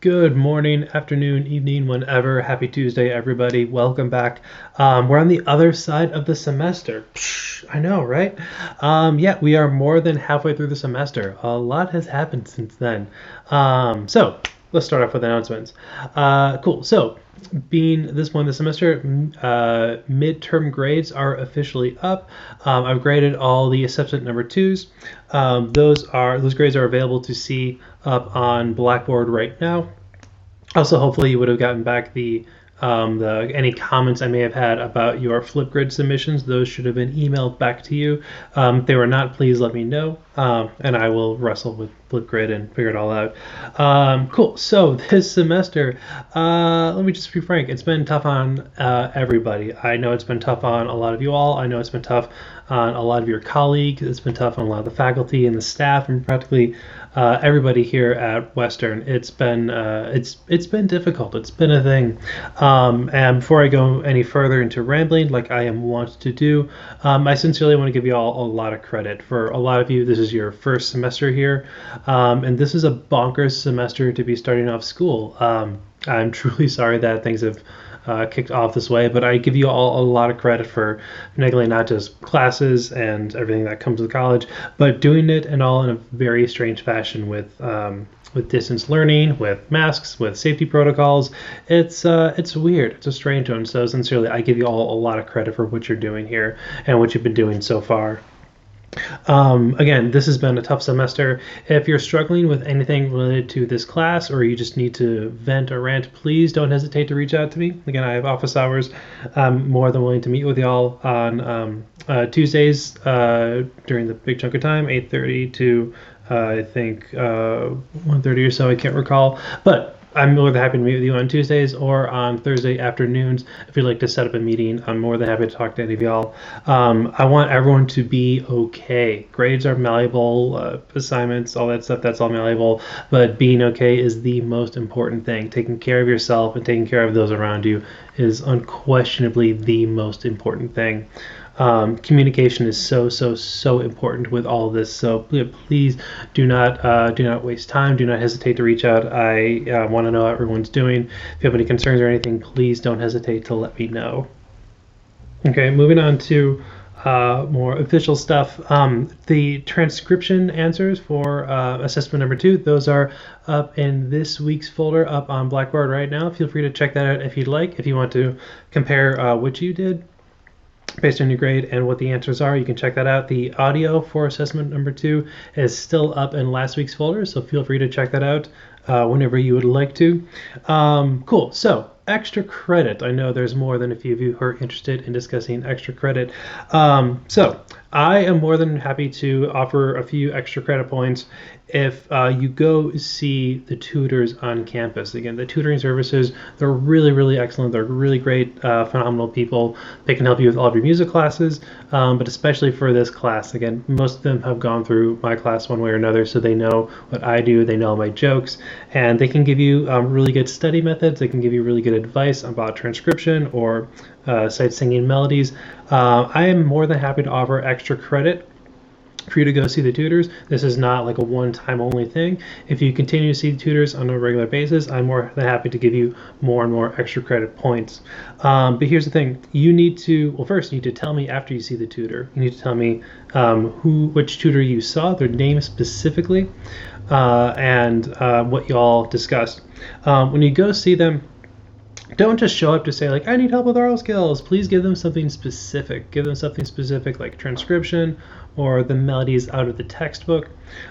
Good morning, afternoon, evening, whenever. Happy Tuesday, everybody. Welcome back. We're on the other side of the semester. I know, right? Yeah, we are more than halfway through the semester. A lot has happened since then. So let's start off with announcements. Cool. So being this point in the semester, midterm grades are officially up. I've graded all the assessment number twos. Those grades are available to see up on Blackboard right now. Also, hopefully you would have gotten back the any comments I may have had about your Flipgrid submissions. Those should have been emailed back to you. If they were not, please let me know, and I will wrestle with Flipgrid and figure it all out. Cool. So this semester, let me just be frank, it's been tough on everybody. I know it's been tough on a lot of you all. I know it's been tough on a lot of your colleagues. It's been tough on a lot of the faculty and the staff and practically everybody here at Western. It's been difficult. It's been a thing. And before I go any further into rambling, like I am wont to do, I sincerely want to give you all a lot of credit. For a lot of you, this is your first semester here, and this is a bonkers semester to be starting off school. I'm truly sorry that things have kicked off this way, but I give you all a lot of credit for neglecting not just classes and everything that comes with college, but doing it and all in a very strange fashion with distance learning, with masks, with safety protocols. It's weird. It's a strange one. So sincerely, I give you all a lot of credit for what you're doing here and what you've been doing so far. Again, this has been a tough semester. If you're struggling with anything related to this class or you just need to vent or rant, please don't hesitate to reach out to me. Again, I have office hours. I'm more than willing to meet with y'all on Tuesdays during the big chunk of time, 8:30 to I think 1:30 or so. I can't recall, but I'm more than happy to meet with you on Tuesdays or on Thursday afternoons. If you'd like to set up a meeting, I'm more than happy to talk to any of y'all. I want everyone to be okay. Grades are malleable, assignments, all that stuff, that's all malleable, but being okay is the most important thing. Taking care of yourself and taking care of those around you is unquestionably the most important thing. Communication is so important with all of this. So please do not waste time. Do not hesitate to reach out. I want to know how everyone's doing. If you have any concerns or anything, please don't hesitate to let me know. Okay, moving on to more official stuff. The transcription answers for assessment number 2, those are up in this week's folder up on Blackboard right now. Feel free to check that out if you'd like. If you want to compare what you did based on your grade and what the answers are, you can check that out. The audio for assessment number 2 is still up in last week's folder, so feel free to check that out whenever you would like to. Cool. So extra credit. I know there's more than a few of you who are interested in discussing extra credit. So I am more than happy to offer a few extra credit points if you go see the tutors on campus. Again, the tutoring services, they're really excellent. They're really great, phenomenal people. They can help you with all of your music classes, but especially for this class. Again, most of them have gone through my class one way or another, so they know what I do, they know my jokes, and they can give you really good study methods. They can give you really good advice about transcription or sight singing melodies. I am more than happy to offer extra credit for you to go see the tutors. This is not like a one-time only thing. If you continue to see the tutors on a regular basis, I'm more than happy to give you more and more extra credit points. But here's the thing. You need to, well, first you need to tell me after you see the tutor. You need to tell me which tutor you saw, their name specifically, and what y'all discussed. When you go see them, don't just show up to say, like, I need help with aural skills. Please give them something specific. Give them something specific like transcription or the melodies out of the textbook.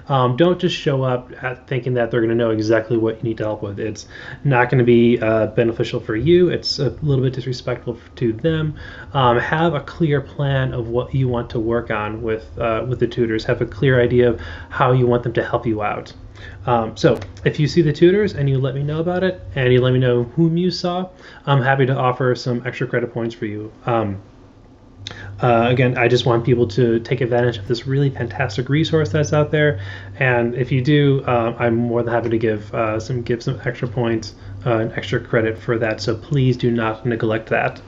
Don't just show up thinking that they're going to know exactly what you need to help with. It's not going to be beneficial for you. It's a little bit disrespectful to them. Have a clear plan of what you want to work on with the tutors. Have a clear idea of how you want them to help you out. So if you see the tutors and you let me know about it and you let me know whom you saw, I'm happy to offer some extra credit points for you. Again, I just want people to take advantage of this really fantastic resource that's out there, and if you do, I'm more than happy to give some extra points and extra credit for that. So please do not neglect that.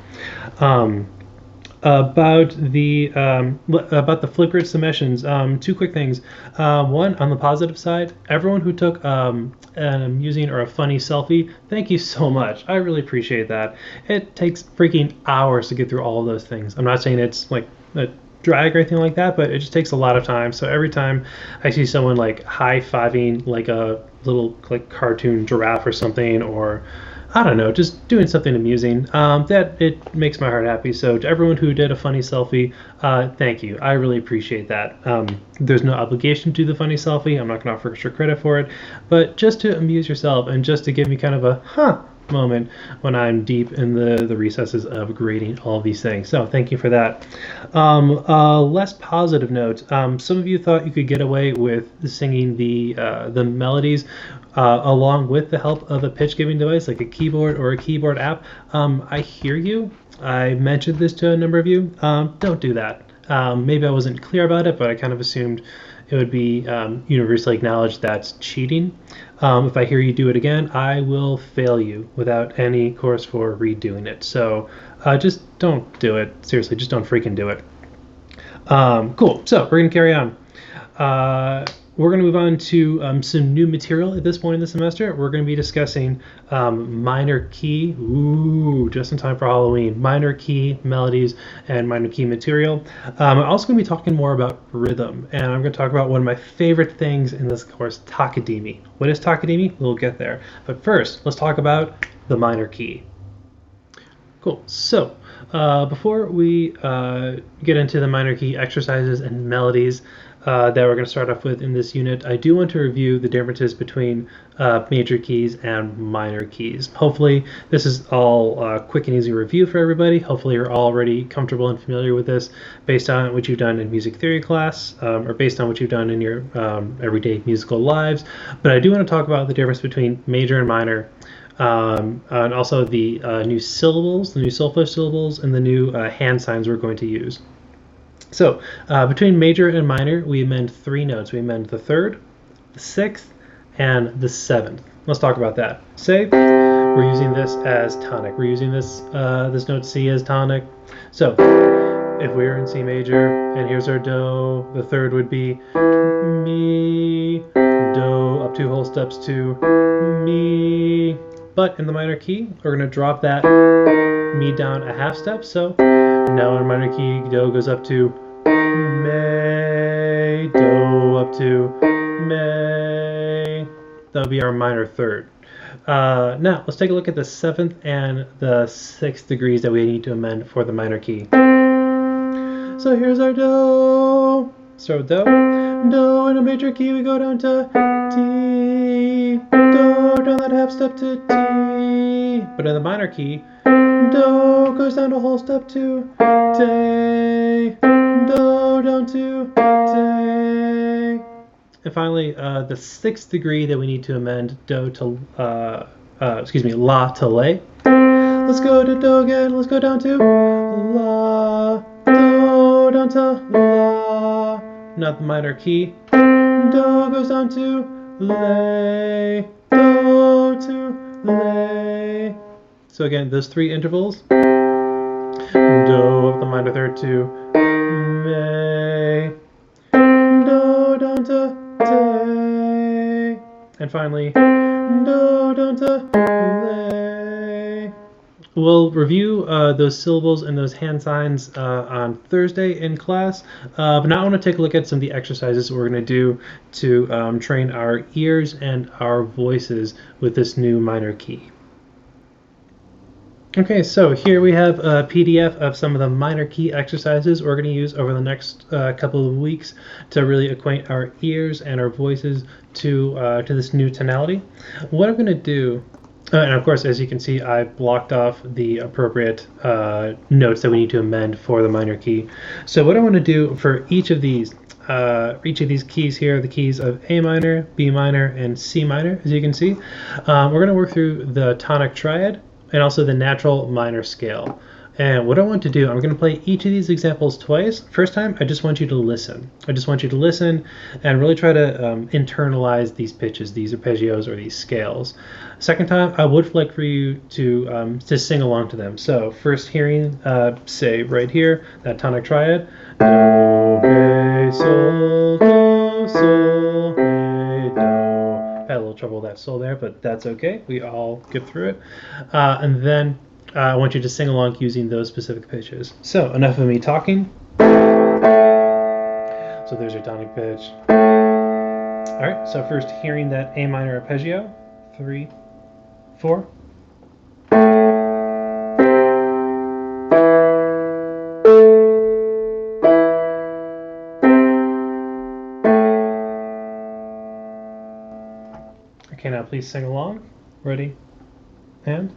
About the Flipgrid submissions. Two quick things. One, on the positive side, everyone who took an amusing or a funny selfie, thank you so much. I really appreciate that. It takes freaking hours to get through all of those things. I'm not saying it's like a drag or anything like that, but it just takes a lot of time. So every time I see someone like high-fiving like a little like cartoon giraffe or something, or I don't know, just doing something amusing, that it makes my heart happy. So to everyone who did a funny selfie, thank you. I really appreciate that. There's no obligation to do the funny selfie. I'm not going to offer extra credit for it, but just to amuse yourself and just to give me kind of a moment when I'm deep in the recesses of grading all of these things. So thank you for that. Less positive note. Some of you thought you could get away with singing the melodies along with the help of a pitch giving device like a keyboard or a keyboard app. I hear you. I mentioned this to a number of you. Don't do that. Maybe I wasn't clear about it, but I kind of assumed it would be universally acknowledged that's cheating. If I hear you do it again, I will fail you without any course for redoing it. So just don't do it. Seriously, just don't freaking do it. Cool. So we're going to carry on. We're going to move on to some new material at this point in the semester. We're going to be discussing minor key, just in time for Halloween, minor key melodies and minor key material. I'm also going to be talking more about rhythm, and I'm going to talk about one of my favorite things in this course, Takadimi. What is Takadimi? We'll get there. But first, let's talk about the minor key. Cool. So before we get into the minor key exercises and melodies that we're going to start off with in this unit, I do want to review the differences between major keys and minor keys. Hopefully this is all quick and easy review for everybody. Hopefully you're already comfortable and familiar with this based on what you've done in music theory class or based on what you've done in your everyday musical lives. But I do want to talk about the difference between major and minor, and also the new syllables, the new solfege syllables, and the new hand signs we're going to use. So between major and minor, we amend three notes. We amend the third, the sixth, and the seventh. Let's talk about that. Say we're using this as tonic. We're using this this note C as tonic. So if we were in C major and here's our do, the third would be mi, do, up 2 whole steps to mi. But in the minor key, we're going to drop that mi down a half step. So now in minor key, do goes up to me, do up to me. That would be our minor third. Now let's take a look at the 7th and the 6th degrees that we need to amend for the minor key. So here's our do. So do, do in a major key, we go down to D, do down that half step to D. But in the minor key, do goes down a whole step to day, do down to day. And finally, the 6th degree that we need to amend, do to la to lay. Let's go to do again. Let's go down to la, do down to la. Not the minor key. Do goes down to lay, do to lay. So again, those 3 intervals. Do up the minor third to me, do down to day, and finally do down to lay. We'll review those syllables and those hand signs on Thursday in class, but now I want to take a look at some of the exercises we're going to do to train our ears and our voices with this new minor key. Okay, so here we have a PDF of some of the minor key exercises we're going to use over the next couple of weeks to really acquaint our ears and our voices to this new tonality. What I'm going to do, and of course, as you can see, I blocked off the appropriate notes that we need to amend for the minor key. So what I want to do for each of these keys here, the keys of A minor, B minor, and C minor, as you can see, we're going to work through the tonic triad and also the natural minor scale. And what I want to do, I'm going to play each of these examples twice. First time, I just want you to listen. I just want you to listen and really try to internalize these pitches, these arpeggios, or these scales. Second time, I would like for you to sing along to them. So first hearing, say right here, that tonic triad. Do, re, sol, do, sol, re, do. Had a little trouble with that sol there, but that's okay. We all get through it. And then I want you to sing along using those specific pitches. So enough of me talking. So there's your tonic pitch. All right, so first hearing that A minor arpeggio. 3, 4. Okay, now please sing along. Ready? And?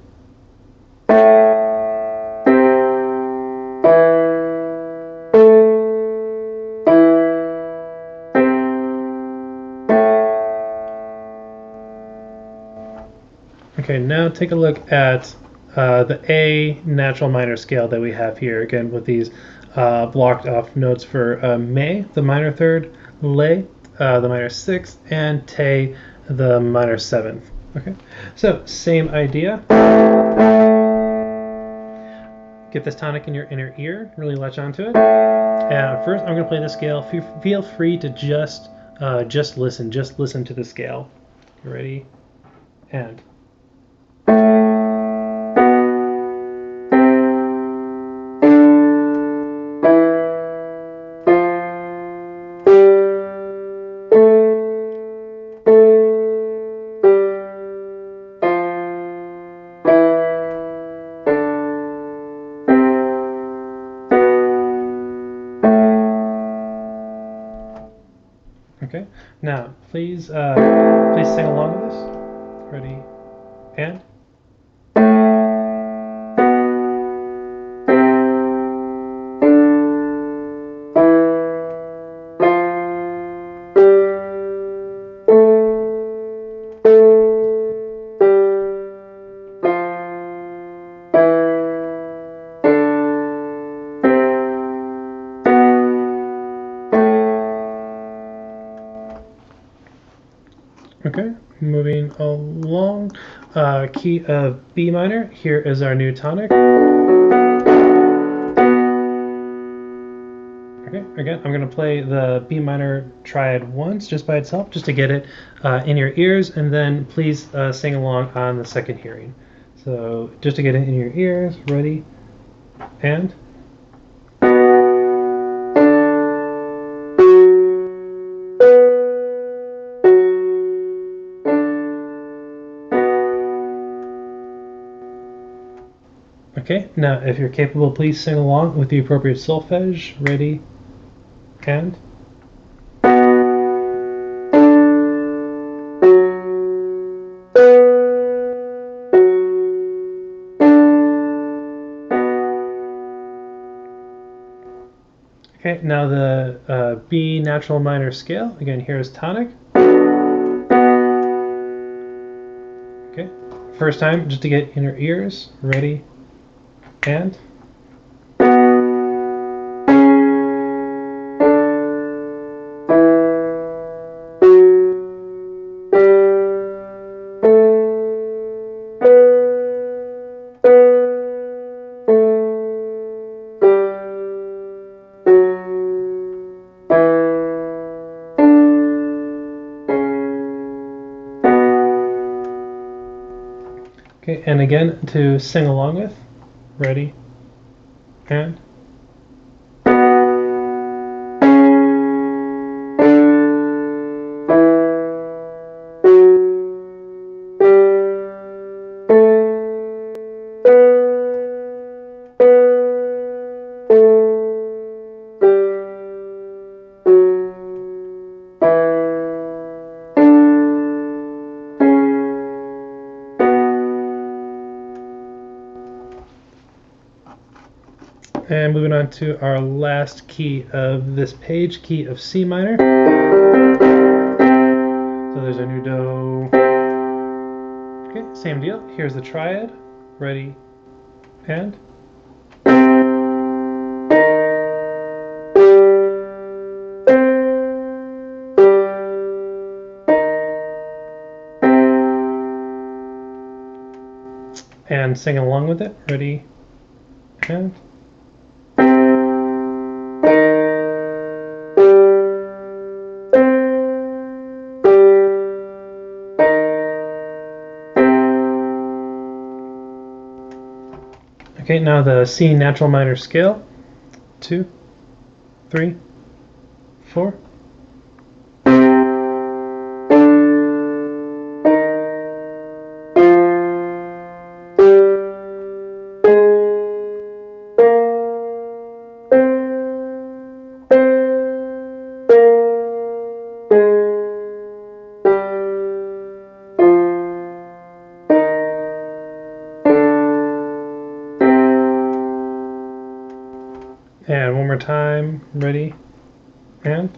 Okay, now take a look at the A natural minor scale that we have here, again with these blocked off notes for Me, the minor third, Le, the minor sixth, and Te, the minor seventh. Okay, so same idea. Get this tonic in your inner ear, really latch onto it. And first I'm going to play the scale. Feel free to just listen to the scale. You ready? And. Okay, now please sing along with us. Ready? And? Okay, moving along. Key of B minor. Here is our new tonic. Okay, again, I'm going to play the B minor triad once, just by itself, just to get it in your ears, and then please sing along on the second hearing. So just to get it in your ears, ready, and. Okay, now if you're capable, please sing along with the appropriate solfege. Ready, and. Okay, now the B natural minor scale. Again, here's tonic. Okay, first time, just to get in your ears. Ready, and. Okay, and again to sing along with. Ready, and. And moving on to our last key of this page, key of C minor. So there's our new Do. Okay, same deal. Here's the triad. Ready, and. and sing along with it. Ready? And okay, now the C natural minor scale. 2, 3, 4. And one more time. Ready? And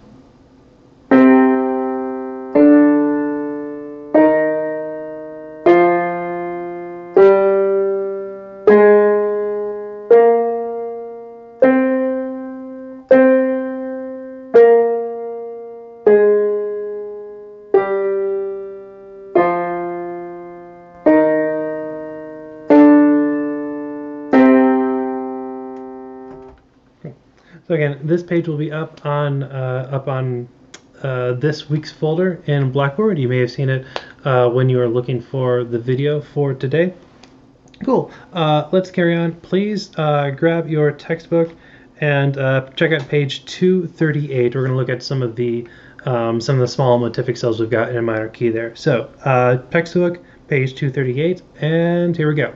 so again, this page will be up on this week's folder in Blackboard. You may have seen it when you were looking for the video for today. Cool. Let's carry on. Please grab your textbook and check out page 238. We're going to look at some of the small motivic cells we've got in a minor key there. So textbook, page 238, and here we go.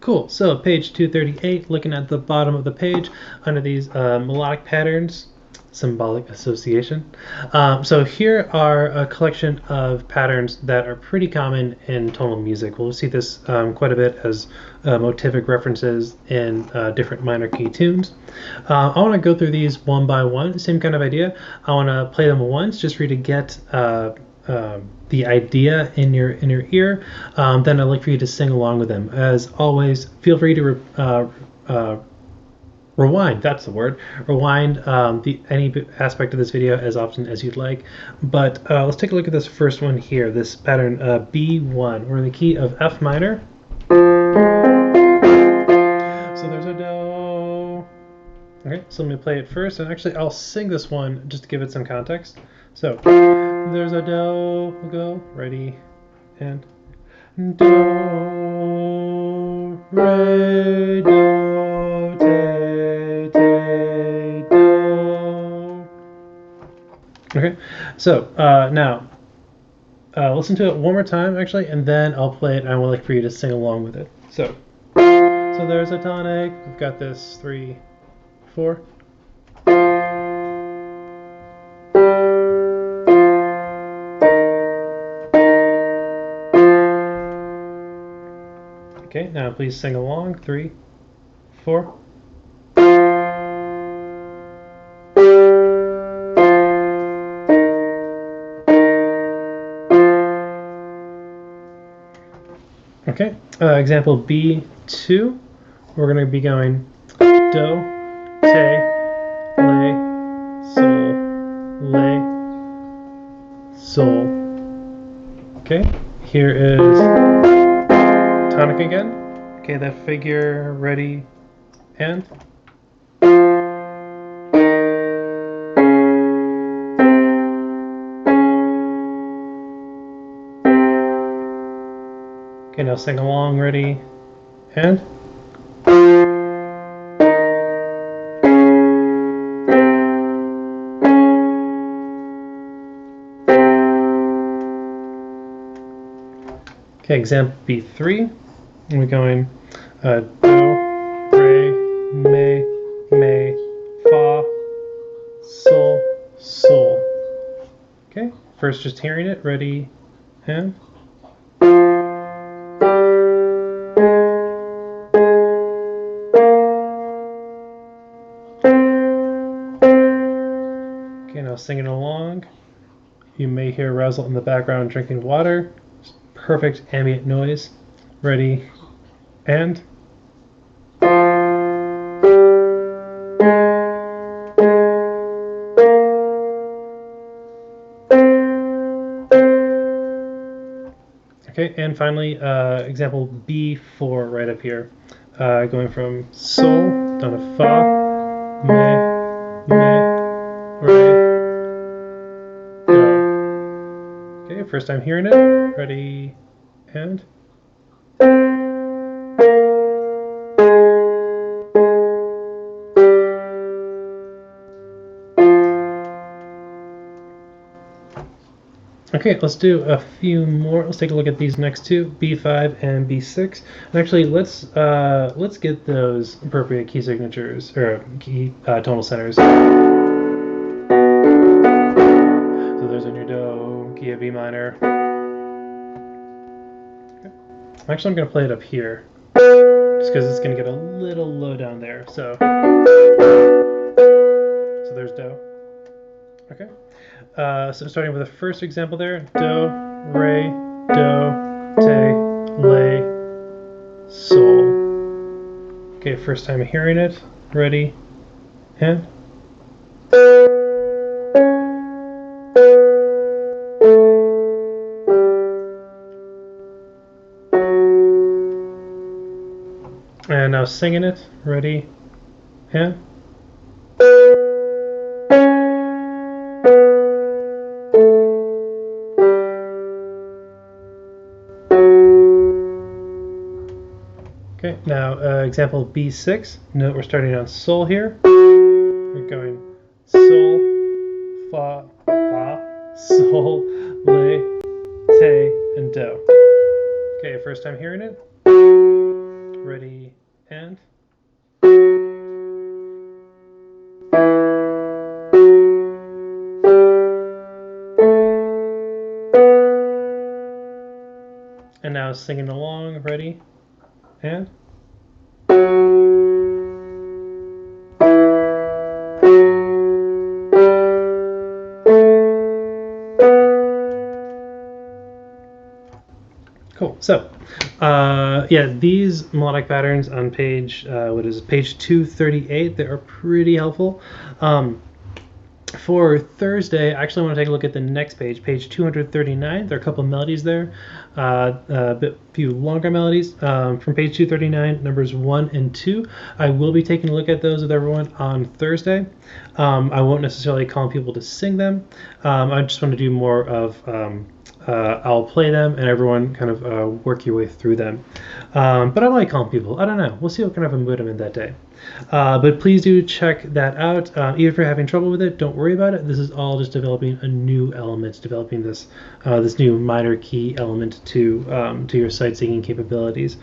Cool, so page 238, looking at the bottom of the page under these melodic patterns, symbolic association. So here are a collection of patterns that are pretty common in tonal music. We'll see this quite a bit as motivic references in different minor key tunes. I want to go through these one by one, same kind of idea. I want to play them once just for you to get the idea in your ear. Then I'd like for you to sing along with them. As always, feel free to rewind. That's the word. Rewind any aspect of this video as often as you'd like. But let's take a look at this first one here. This pattern B1. We're in the key of F minor. So there's a do. Okay, so let me play it first, and actually I'll sing this one just to give it some context. So there's a do. We'll go. Ready, and do, re, do, te, te, do. Okay, so now listen to it one more time, actually, and then I'll play it, and I would like for you to sing along with it. So there's a tonic. We've got this 3, 4. Okay, now please sing along. 3, 4. Okay, example B2. We're going to be going do, te, le, sol, le, sol. Okay, here is tonic again. Okay, that figure, ready, and. Okay, now sing along, ready, and. Okay, example B3. We're going do, re, mi, fa, sol, sol. Okay, first just hearing it, ready, and. Okay, now singing along. You may hear Razzle in the background drinking water. Perfect ambient noise. Ready, and. Okay, and finally, example B4 right up here, going from Sol down to Fa, Me, Re, Do. Okay, first time hearing it. Ready, and. Okay, let's do a few more. Let's take a look at these next two, B5 and B6. And actually, let's get those appropriate key signatures or key tonal centers. So there's a new Do, key of B minor. Okay. Actually, I'm going to play it up here, just because it's going to get a little low down there. So there's Do. Okay. So starting with the first example there, Do, Re, Do, Te, Le, Sol. Okay, first time hearing it. Ready, and. And now singing it. Ready, and. Okay, now example B6. Note we're starting on Sol here. We're going Sol, Fa, Fa, Sol, Le, Te, and Do. Okay, first time hearing it. Ready, and. And now singing along. Ready, and. Cool. So, yeah, these melodic patterns on page, page 238, they are pretty helpful. For Thursday, I actually want to take a look at the next page, page 239. There are a couple of melodies there, a few longer melodies from page 239, numbers 1 and 2. I will be taking a look at those with everyone on Thursday. I won't necessarily call on people to sing them. I just want to do more of I'll play them and everyone kind of work your way through them. But I might call people. I don't know. We'll see what kind of a mood I'm in that day. But please do check that out. Even if you're having trouble with it, don't worry about it. This is all just developing a new element, developing this this new minor key element to your sight singing capabilities.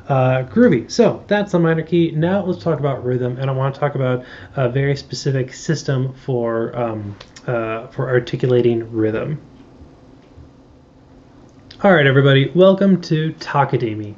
Groovy. So that's the minor key. Now let's talk about rhythm, and I want to talk about a very specific system for articulating rhythm. All right, everybody, welcome to Takadimi.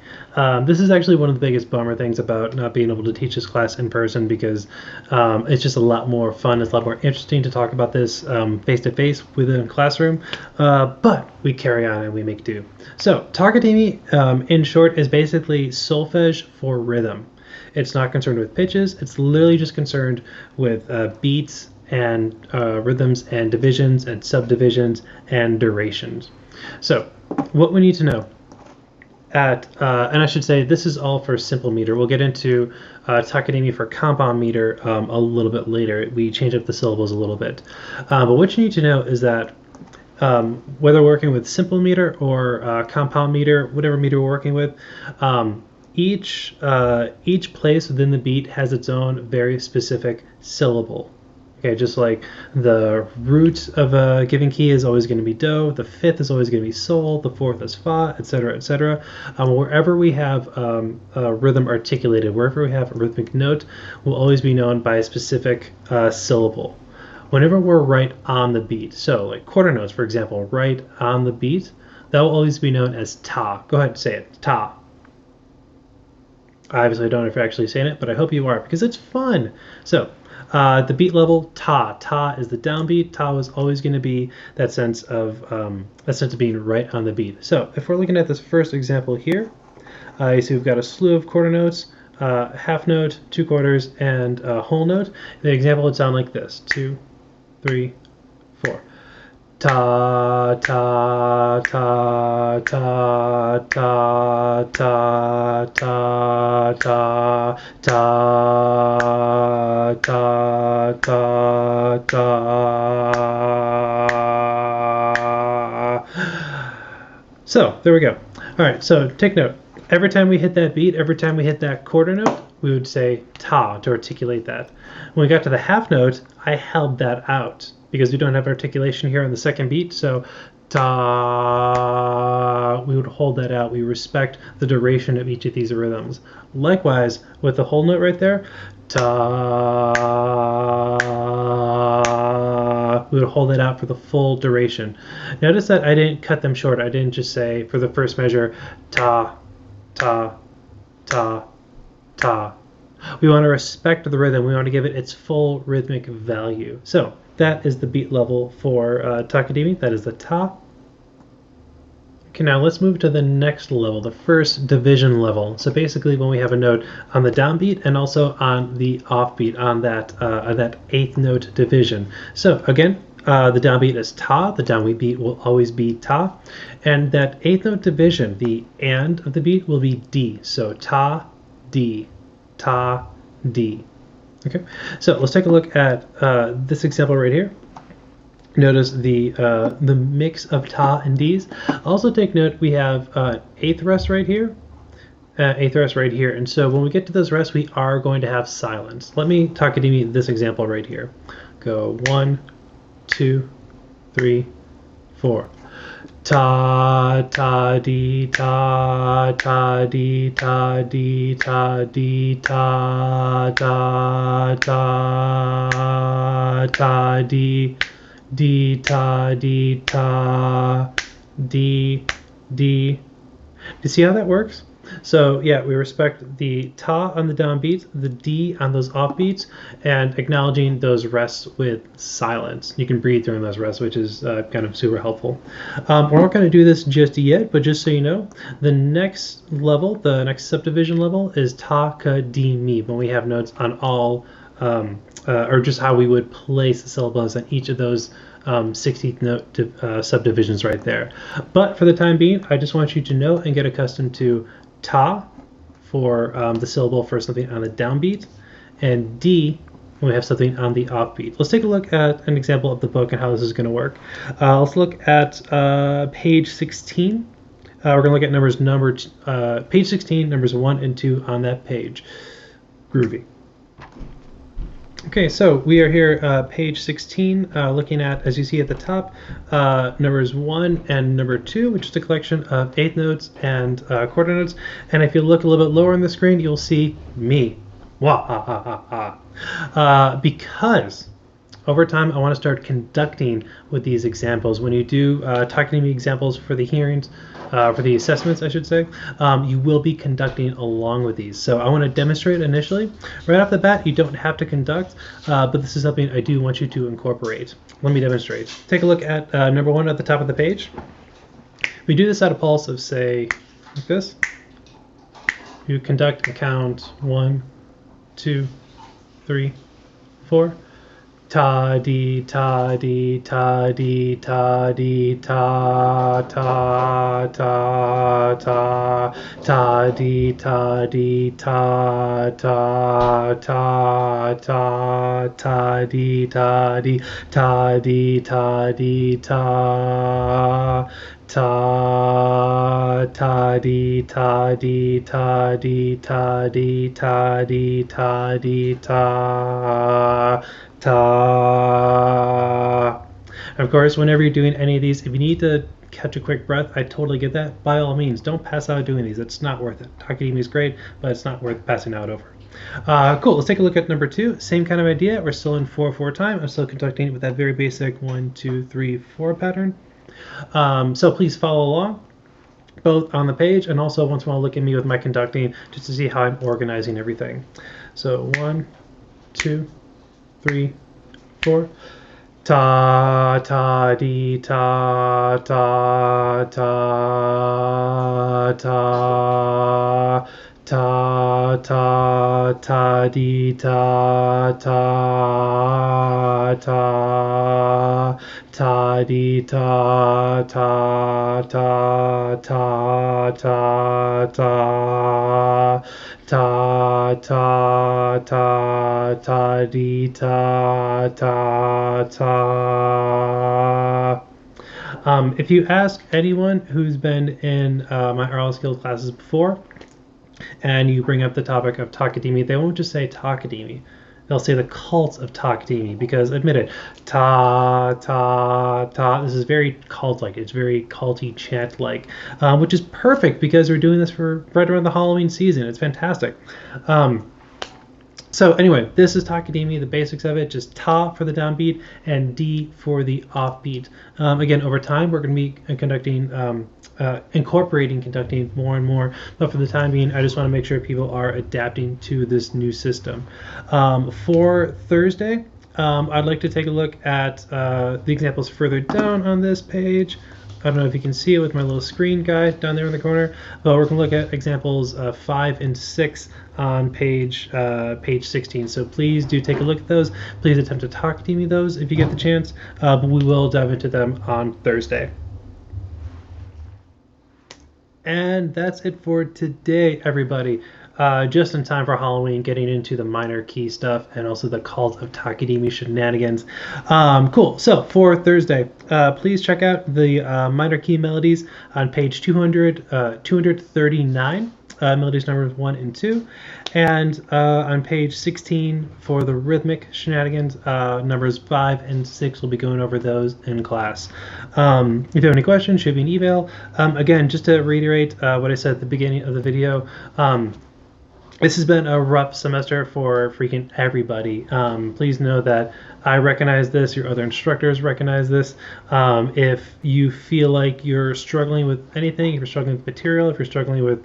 This is actually one of the biggest bummer things about not being able to teach this class in person because it's just a lot more fun. It's a lot more interesting to talk about this face-to-face within a classroom, but we carry on and we make do. So Takadimi, in short, is basically solfege for rhythm. It's not concerned with pitches. It's literally just concerned with beats and rhythms and divisions and subdivisions and durations. So what we need to know and I should say this is all for simple meter. We'll get into Takadimi for compound meter a little bit later. We change up the syllables a little bit. But what you need to know is that whether working with simple meter or compound meter, whatever meter we're working with, each place within the beat has its own very specific syllable. Okay, just like the root of a given key is always going to be Do, the fifth is always going to be Sol, the fourth is Fa, etc., etc. Wherever we have a rhythm articulated, wherever we have a rhythmic note, will always be known by a specific syllable. Whenever we're right on the beat, so like quarter notes, for example, right on the beat, that will always be known as Ta. Go ahead and say it, Ta. I obviously don't know if you're actually saying it, but I hope you are because it's fun. So, the beat level, Ta. Ta is the downbeat. Ta is always going to be that sense of being right on the beat. So if we're looking at this first example here, you see we've got a slew of quarter notes, half note, 2 quarters, and a whole note. The example would sound like this: 2, 3, 4. ta ta ta ta ta ta ta ta ta ta ta ta. So there we go. All right, so take note. Every time we hit that beat, every time we hit that quarter note, we would say ta to articulate that. When we got to the half note, I held that out because we don't have articulation here on the second beat. So ta, we would hold that out. We respect the duration of each of these rhythms. Likewise, with the whole note right there, ta, we would hold it out for the full duration. Notice that I didn't cut them short. I didn't just say for the first measure, ta, ta, ta, ta. We want to respect the rhythm. We want to give it its full rhythmic value. So that is the beat level for Takadimi. That is the ta. Okay, now let's move to the next level, the first division level. So basically when we have a note on the downbeat and also on the offbeat, on that eighth note division. So again, the downbeat is ta, the downbeat beat will always be ta, and that eighth note division, the and of the beat will be D. So ta, D, ta, D. Okay, so let's take a look at this example right here. Notice the mix of ta and D's. Also take note we have eighth rest right here, eighth rest right here, and so when we get to those rests we are going to have silence. Let me Takadimi this example right here. Go 1, 2, 3, 4. Ta ta di ta ta di ta di ta di ta ta ta ta di di ta di ta di di. Do you see how that works? So yeah, we respect the ta on the downbeats, the D on those offbeats, and acknowledging those rests with silence. You can breathe during those rests, which is kind of super helpful. We're not going to do this just yet, but just so you know, the next level, the next subdivision level is Takadimi, when we have notes on all, or just how we would place the syllables on each of those 16th note subdivisions right there. But for the time being, I just want you to know and get accustomed to ta for the syllable for something on the downbeat, and D when we have something on the offbeat. Let's take a look at an example of the book and how this is going to work. Let's look at page 16. We're going to look at page 16, numbers 1 and 2 on that page. Groovy. Okay, so we are here, page 16, looking at, as you see at the top, numbers 1 and number 2, which is a collection of eighth notes and quarter notes. And if you look a little bit lower on the screen, you'll see me. Wah, ha, ha, ha, ha. Because over time, I want to start conducting with these examples. When you do Takadimi examples for the hearings, for the assessments, I should say, you will be conducting along with these. So I want to demonstrate initially. Right off the bat, you don't have to conduct, but this is something I do want you to incorporate. Let me demonstrate. Take a look at number 1 at the top of the page. We do this at a pulse of, say, like this. You conduct and count 1, 2, 3, 4. Ta di ta di ta di ta di ta ta ta ta ta di ta di ta ta ta ta ta di ta di ta di ta di ta ta ta di ta di ta di ta di ta di ta di ta ta. Of course, whenever you're doing any of these, if you need to catch a quick breath, I totally get that. By all means, don't pass out doing these. It's not worth it. Takadimi is great, but it's not worth passing out over. Cool. Let's take a look at number 2. Same kind of idea. We're still in 4/4 time. I'm still conducting it with that very basic 1, 2, 3, 4 pattern. So please follow along, both on the page and also once in a while look at me with my conducting just to see how I'm organizing everything. So 1, 2, 3, 4. Ta ta di ta ta ta ta ta ta ta ta di ta ta ta ta di ta ta ta ta ta ta ta ta ta ta di ta ta ta. If you ask anyone who's been in my Aural Skills classes before, and you bring up the topic of Takadimi, they won't just say Takadimi. They'll say the cult of Takadimi, because admit it, ta ta ta. This is very cult-like. It's very culty chant-like, which is perfect because we're doing this for right around the Halloween season. It's fantastic. So anyway, this is Takadimi, the basics of it, just ta for the downbeat and D for the offbeat. Again, over time, we're going to be conducting more and more, but for the time being, I just want to make sure people are adapting to this new system. For Thursday, I'd like to take a look at the examples further down on this page. I don't know if you can see it with my little screen guide down there in the corner, but we're going to look at examples 5 and 6 on page 16. So please do take a look at those. Please attempt to Takadimi those if you get the chance, but we will dive into them on Thursday. And that's it for today, everybody. Just in time for Halloween, getting into the minor key stuff and also the cult of Takadimi shenanigans. Cool. So for Thursday, please check out the minor key melodies on page 239. Melodies numbers 1 and 2, and on page 16 for the rhythmic shenanigans, numbers 5 and 6. We'll be going over those in class. If you have any questions, shoot me an email. Again, just to reiterate what I said at the beginning of the video, this has been a rough semester for freaking everybody. Please know that I recognize this, your other instructors recognize this. If you feel like you're struggling with anything, if you're struggling with material, if you're struggling with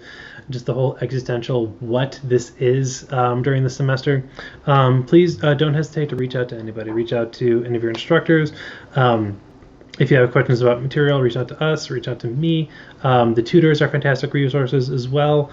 just the whole existential what this is during the semester, please don't hesitate to reach out to anybody. Reach out to any of your instructors. If you have questions about material, reach out to us, reach out to me. The tutors are fantastic resources as well.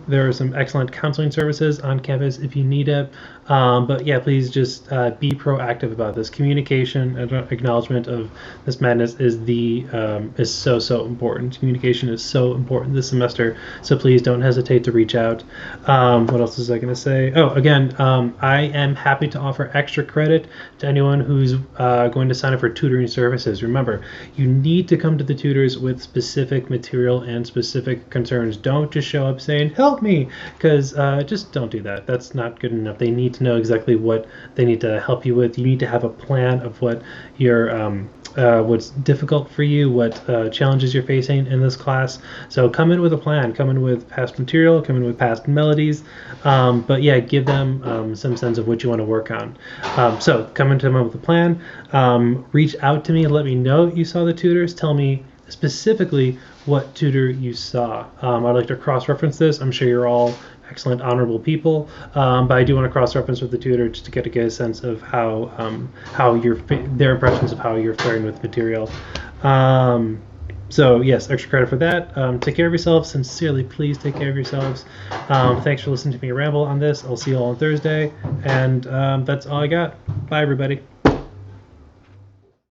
There are some excellent counseling services on campus if you need it. But yeah, please just be proactive about this. Communication and acknowledgement of this madness is so important. Communication is so important this semester, so please don't hesitate to reach out. What else was I going to say? Oh, again, I am happy to offer extra credit to anyone who's going to sign up for tutoring services. Remember, you need to come to the tutors with specific material and specific concerns. Don't just show up saying, help me, because just don't do that. That's not good enough. They need to know exactly what they need to help you with. You need to have a plan of what your what's difficult for you, what challenges you're facing in this class. So come in with a plan, come in with past material, come in with past melodies, but yeah, give them some sense of what you want to work on. So come into them with a plan, reach out to me, let me know you saw the tutors, tell me specifically what tutor you saw. I'd like to cross-reference this. I'm sure you're all excellent, honorable people, but I do want to cross-reference with the tutor just to get a sense of how their impressions of how you're faring with material. So yes, extra credit for that. Take care of yourselves. Sincerely, please take care of yourselves. Thanks for listening to me ramble on this. I'll see you all on Thursday, and that's all I got. Bye, everybody.